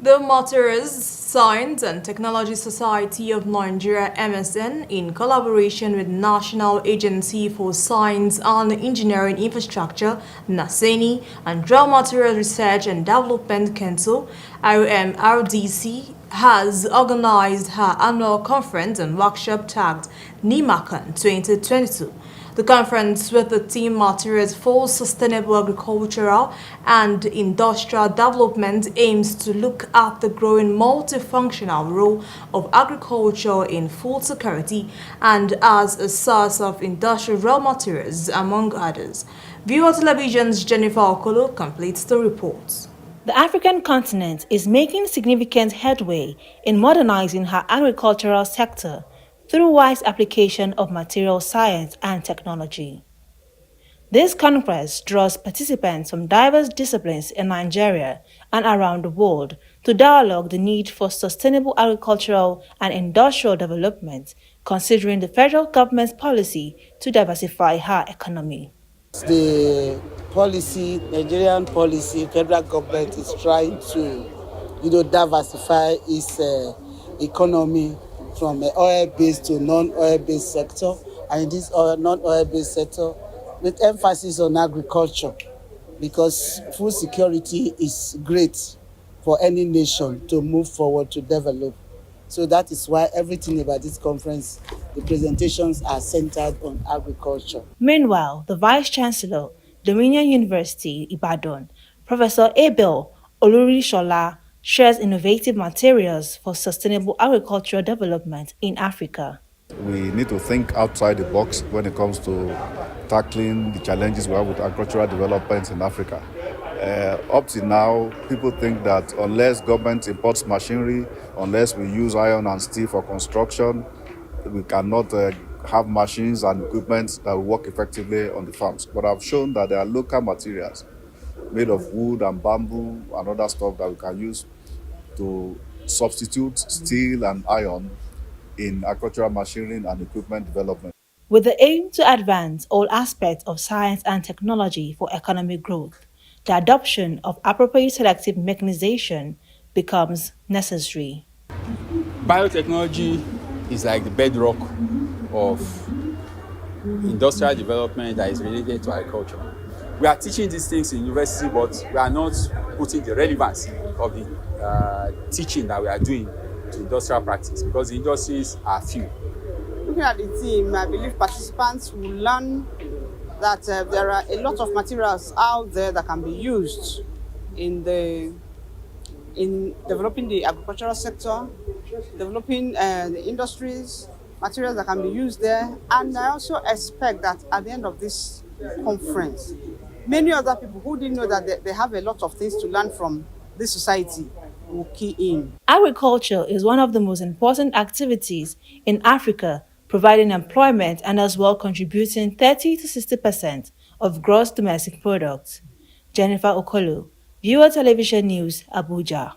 The Materials Science and Technology Society of Nigeria (MSN), in collaboration with National Agency for Science and Engineering Infrastructure (NASENI) and Raw Materials Research and Development Council (RMRDC), has organized her annual conference and workshop tagged NIMACAN 2022. The conference, with the theme Materials for Sustainable Agricultural and Industrial Development, aims to look at the growing multifunctional role of agriculture in food security and as a source of industrial raw materials, among others. Viewer Television's Jennifer Okolo completes the report. The African continent is making significant headway in modernizing her agricultural sector through wise application of material science and technology. This congress draws participants from diverse disciplines in Nigeria and around the world to dialogue the need for sustainable agricultural and industrial development, considering the federal government's policy to diversify her economy. The policy, Nigerian policy, federal government is trying to, diversify its economy from oil-based to non-oil-based sector, and in this non-oil-based sector, with emphasis on agriculture, because food security is great for any nation to move forward to develop. So that is why everything about this conference, the presentations are centered on agriculture. Meanwhile, the Vice-Chancellor, Dominion University, Ibadan, Professor Abel Olurishola, shares innovative materials for sustainable agricultural development in Africa. We need to think outside the box when it comes to tackling the challenges we have with agricultural development in Africa. Up to now, people think that unless government imports machinery, unless we use iron and steel for construction, we cannot have machines and equipment that will work effectively on the farms. But I've shown that there are local materials made of wood and bamboo and other stuff that we can use to substitute steel and iron in agricultural machinery and equipment development. With the aim to advance all aspects of science and technology for economic growth, the adoption of appropriate selective mechanization becomes necessary. Biotechnology is like the bedrock of industrial development that is related to agriculture. We are teaching these things in university, but we are not putting the relevance of the teaching that we are doing to industrial practice, because the industries are few. Looking at the team, I believe participants will learn that there are a lot of materials out there that can be used in developing the agricultural sector, developing the industries, materials that can be used there. And I also expect that at the end of this conference, many other people who didn't know that they have a lot of things to learn from this society will key in. Agriculture is one of the most important activities in Africa, providing employment and as well contributing 30 to 60% of gross domestic product. Jennifer Okolo, Viewer Television News, Abuja.